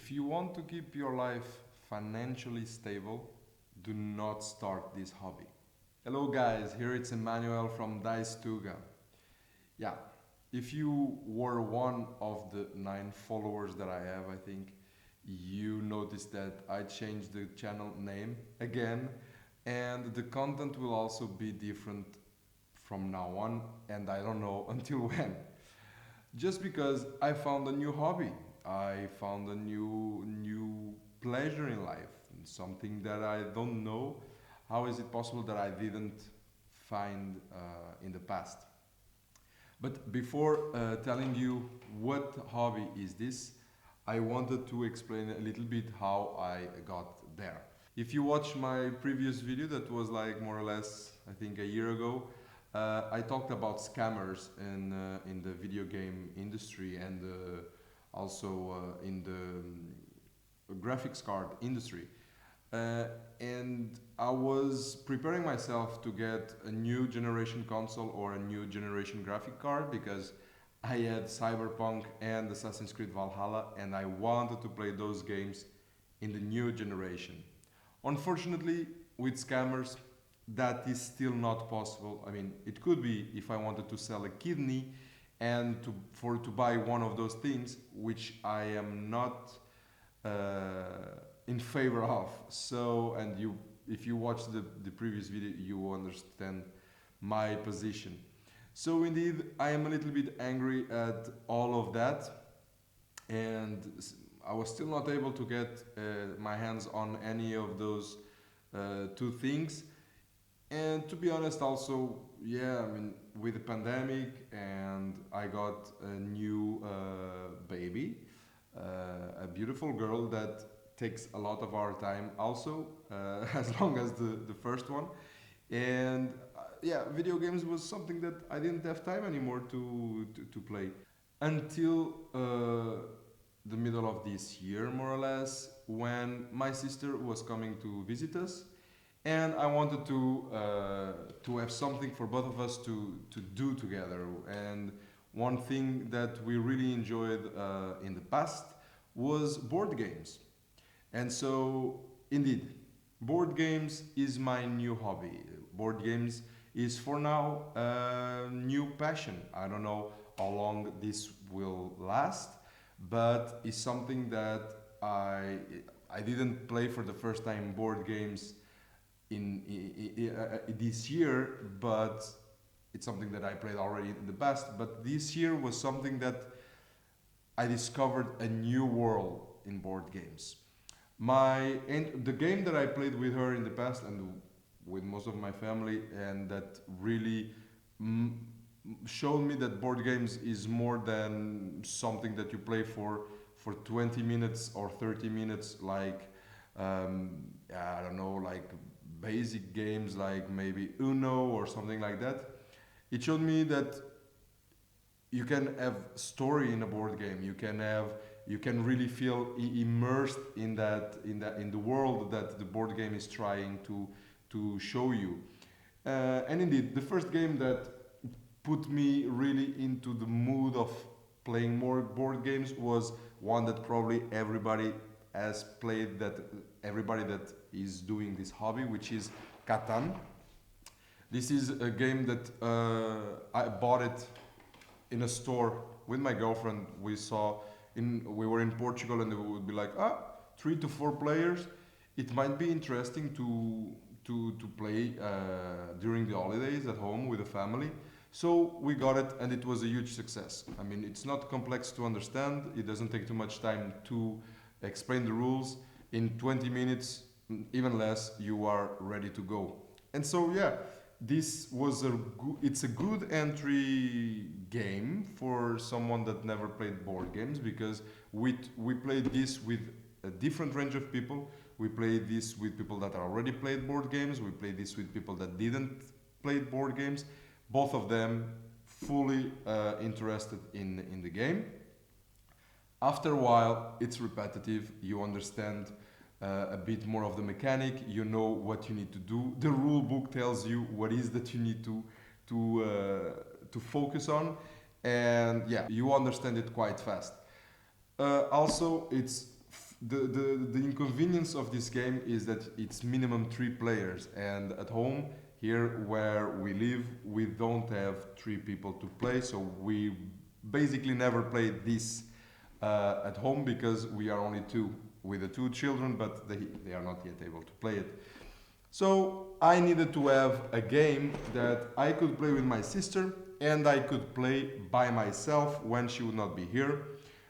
If you want to keep your life financially stable, do not start this hobby. Hello guys, here it's Emmanuel from Dice Tuga. Yeah, if you were one of the 9 followers that I have, I think you noticed that I changed the channel name again, and the content will also be different from now on, and I don't know until when. Just because I found a new hobby, I found a new pleasure in life, something that I don't know. How is it possible that I didn't find in the past? But before telling you what hobby is this, I wanted to explain a little bit how I got there. If you watch my previous video, that was like more or less, I think, a year ago, I talked about scammers in the video game industry and also in the graphics card industry. And I was preparing myself to get a new generation console or a new generation graphic card because I had Cyberpunk and Assassin's Creed Valhalla and I wanted to play those games in the new generation. Unfortunately, with scammers, that is still not possible. I mean, it could be if I wanted to sell a kidney and to buy one of those things, which I am not in favor of. So, and you, if you watch the previous video, you will understand my position. So indeed, I am a little bit angry at all of that, and I was still not able to get my hands on any of those two things. And to be honest, also, yeah, I mean, with the pandemic, and I got a new baby, a beautiful girl that takes a lot of our time, also, as long as the first one. And yeah, video games was something that I didn't have time anymore to play until the middle of this year, more or less, when my sister was coming to visit us, and I wanted to have something for both of us to do together. And one thing that we really enjoyed in the past was board games. And so, indeed, board games is my new hobby. Board games is for now a new passion. I don't know how long this will last, but it's something that I didn't play for the first time board games in this year, but it's something that I played already in the past. But this year was something that I discovered a new world in board games. The game that I played with her in the past and with most of my family, and that really mm, showed me that board games is more than something that you play for 20 minutes or 30 minutes, like I don't know, like basic games like maybe Uno or something like that. It showed me that you can have story in a board game. You can really feel immersed in the world that the board game is trying to show you. And indeed, the first game that put me really into the mood of playing more board games was one that probably everybody has played, that everybody that is doing this hobby, which is Catan. This is a game that I bought it in a store with my girlfriend. We were in Portugal, and it would be like 3 to 4 players. It might be interesting to play during the holidays at home with the family. So we got it, and it was a huge success. I mean, it's not complex to understand. It doesn't take too much time to explain the rules. In 20 minutes, even less, you are ready to go. And so yeah, it's a good entry game for someone that never played board games, because we played this with a different range of people. We played this with people that already played board games. We played this with people that didn't play board games. Both of them fully interested in the game. After a while, it's repetitive. You understand a bit more of the mechanic. You know what you need to do. The rule book tells you what is that you need to focus on, and yeah, you understand it quite fast. Also, the inconvenience of this game is that it's minimum 3 players, and at home here where we live, we don't have 3 people to play, so we basically never play this at home because we are only two with the 2 children, but they are not yet able to play it. So I needed to have a game that I could play with my sister and I could play by myself when she would not be here.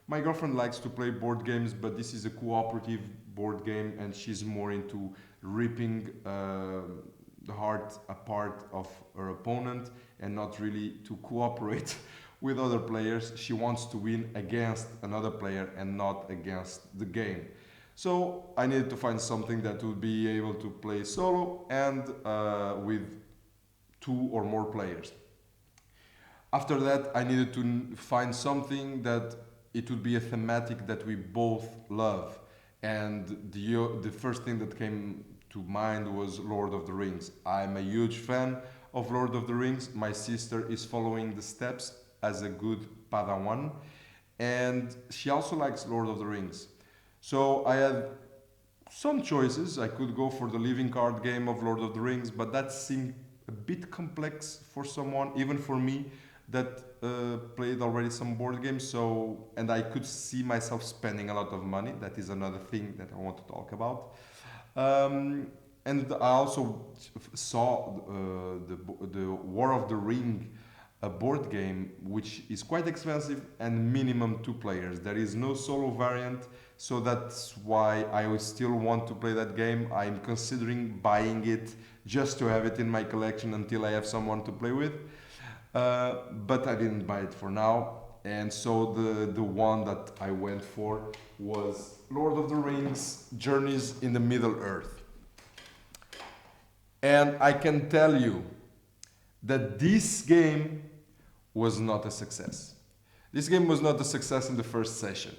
My girlfriend likes to play board games, but this is a cooperative board game and she's more into ripping the heart apart of her opponent and not really to cooperate with other players. She wants to win against another player and not against the game. So I needed to find something that would be able to play solo and with 2 or more players. After that, I needed to find something that it would be a thematic that we both love. And the first thing that came to mind was Lord of the Rings. I'm a huge fan of Lord of the Rings. My sister is following the steps as a good Padawan, and she also likes Lord of the Rings. So I had some choices. I could go for the living card game of Lord of the Rings, but that seemed a bit complex for someone, even for me, that played already some board games. So, and I could see myself spending a lot of money. That is another thing that I want to talk about. And I also saw the War of the Ring, a board game which is quite expensive and minimum 2 players. There is no solo variant, so that's why I would still want to play that game. I'm considering buying it just to have it in my collection until I have someone to play with. But I didn't buy it for now, and so the one that I went for was Lord of the Rings: Journeys in the Middle Earth. And I can tell you that this game was not a success. This game was not a success in the first session.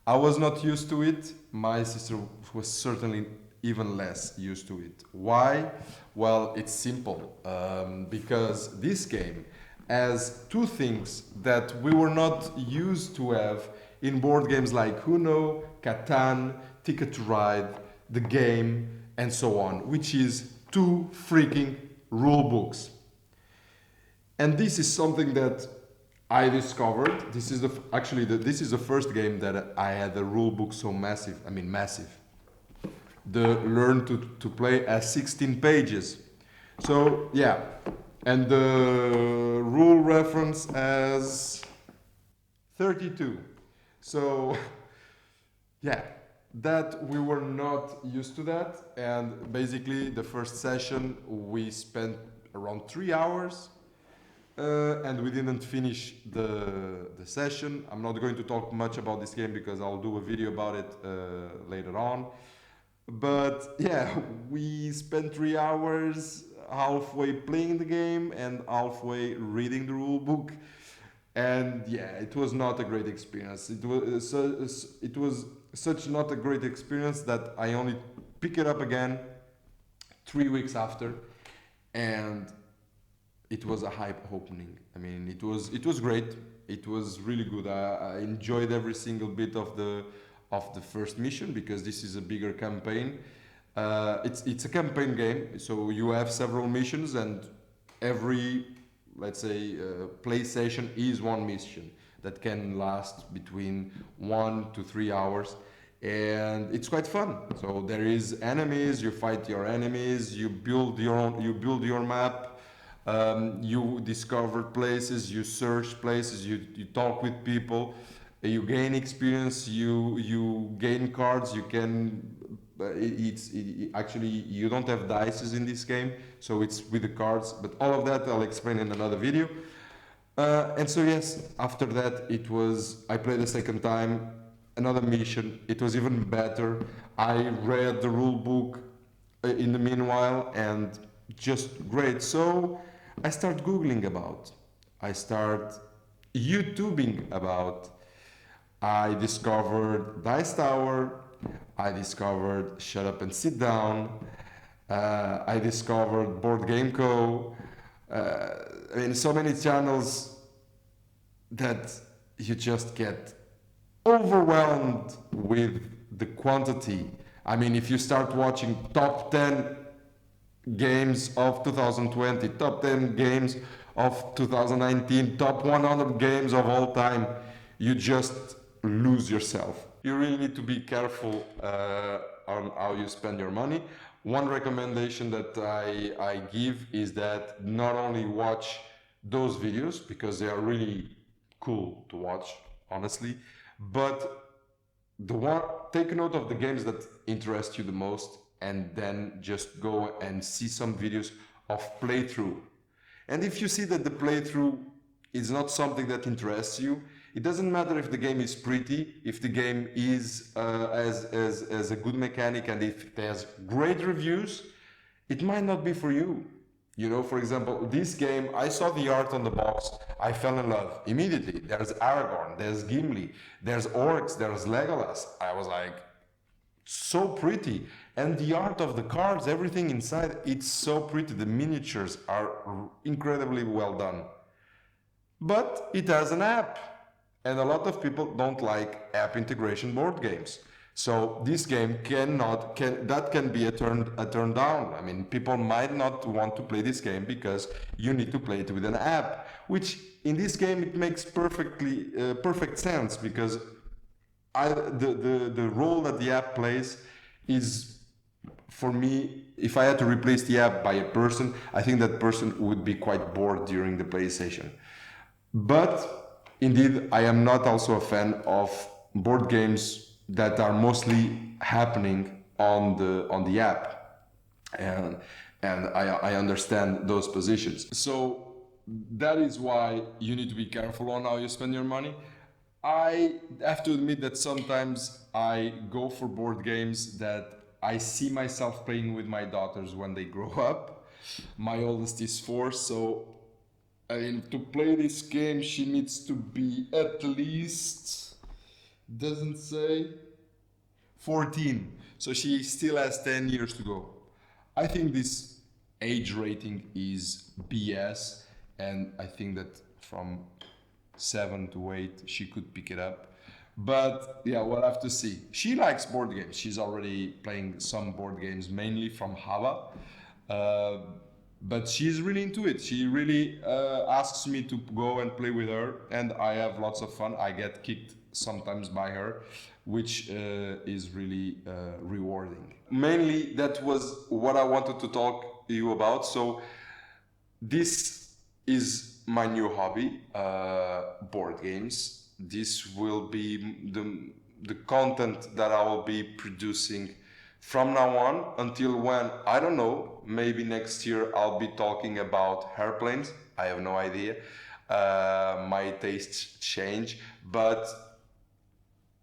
I was not used to it. My sister was certainly even less used to it. Why? Well, it's simple. Because this game has 2 things that we were not used to have in board games like Uno, Catan, Ticket to Ride, The Game, and so on, which is 2 freaking rule books. And this is something that I discovered. This is this is the first game that I had a rule book so massive. I mean massive. The Learn to Play has 16 pages. So yeah, and the rule reference has 32. So yeah, that we were not used to that, and basically the first session we spent around 3 hours, and we didn't finish the session. I'm not going to talk much about this game because I'll do a video about it later on. But yeah, we spent 3 hours halfway playing the game and halfway reading the rule book, and yeah, it was not a great experience. It was such not a great experience that I only pick it up again 3 weeks after, and it was a hype opening. I mean, it was great. It was really good. I enjoyed every single bit of the first mission because this is a bigger campaign. It's a campaign game, so you have several missions, and every, let's say, play session is one mission that can last between 1 to 3 hours, and it's quite fun. So there is enemies, you fight your enemies, you build your map, you discover places, you search places, you talk with people, you gain experience, you gain cards, you can actually you don't have dices in this game, so it's with the cards, but all of that I'll explain in another video. And so yes, after that I played a second time, another mission. It was even better. I read the rule book in the meanwhile, and just great. So I start googling about, I start YouTubing about. I discovered Dice Tower, I discovered Shut Up and Sit Down, I discovered Board Game Co. I mean, so many channels that you just get overwhelmed with the quantity. I mean, if you start watching top 10 games of 2020, top 10 games of 2019, top 100 games of all time, you just lose yourself. You really need to be careful on how you spend your money. One recommendation that I give is that not only watch those videos, because they are really cool to watch, honestly, but take note of the games that interest you the most, and then just go and see some videos of playthrough. And if you see that the playthrough is not something that interests you, it doesn't matter if the game is pretty, if the game is has a good mechanic, and if it has great reviews, it might not be for you. You know, for example, this game, I saw the art on the box, I fell in love immediately. There's Aragorn, there's Gimli, there's orcs, there's Legolas. I was like, so pretty. And the art of the cards, everything inside, it's so pretty. The miniatures are incredibly well done. But it has an app. And a lot of people don't like app integration board games. So this game can be a turn down. I mean, people might not want to play this game because you need to play it with an app, which in this game it makes perfect sense, because the role that the app plays is, for me, if I had to replace the app by a person, I think that person would be quite bored during the play session. But indeed, I am not also a fan of board games that are mostly happening on the app, and I understand those positions. So that is why you need to be careful on how you spend your money. I have to admit that sometimes I go for board games that I see myself playing with my daughters when they grow up. My oldest is 4, so I mean, to play this game, she needs to be at least, doesn't say, 14. So she still has 10 years to go. I think this age rating is BS, and I think that from 7 to 8 she could pick it up. But yeah, we'll have to see. She likes board games. She's already playing some board games, mainly from Hava. But she's really into it. She really asks me to go and play with her, and I have lots of fun. I get kicked sometimes by her, which is really rewarding. Mainly, that was what I wanted to talk to you about. So this is my new hobby, board games. This will be the content that I will be producing from now on until when, I don't know, maybe next year I'll be talking about airplanes. I have no idea. My tastes change, but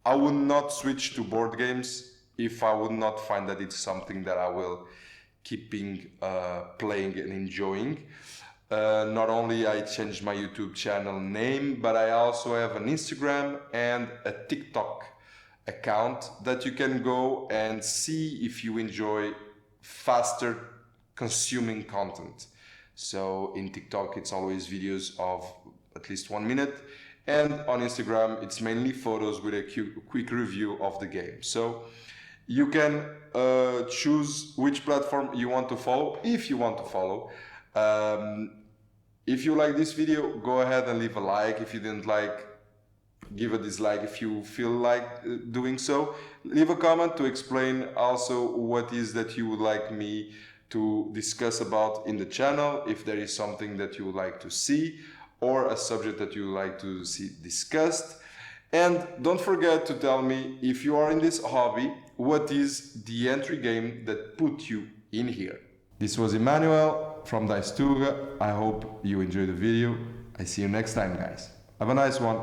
I would not switch to board games if I would not find that it's something that I will keeping playing and enjoying. Not only I changed my YouTube channel name, but I also have an Instagram and a TikTok account that you can go and see if you enjoy faster consuming content. So in TikTok it's always videos of at least 1 minute, and on Instagram it's mainly photos with a quick review of the game. So you can choose which platform you want to follow, if you want to follow. If you like this video, go ahead and leave a like. If you didn't like, give a dislike. If you feel like doing so, leave a comment to explain also what is that you would like me to discuss about in the channel, if there is something that you would like to see or a subject that you would like to see discussed. And don't forget to tell me, if you are in this hobby, what is the entry game that put you in here. This was Emmanuel from Dice Tuga. I hope you enjoyed the video. I see you next time, guys. Have a nice one.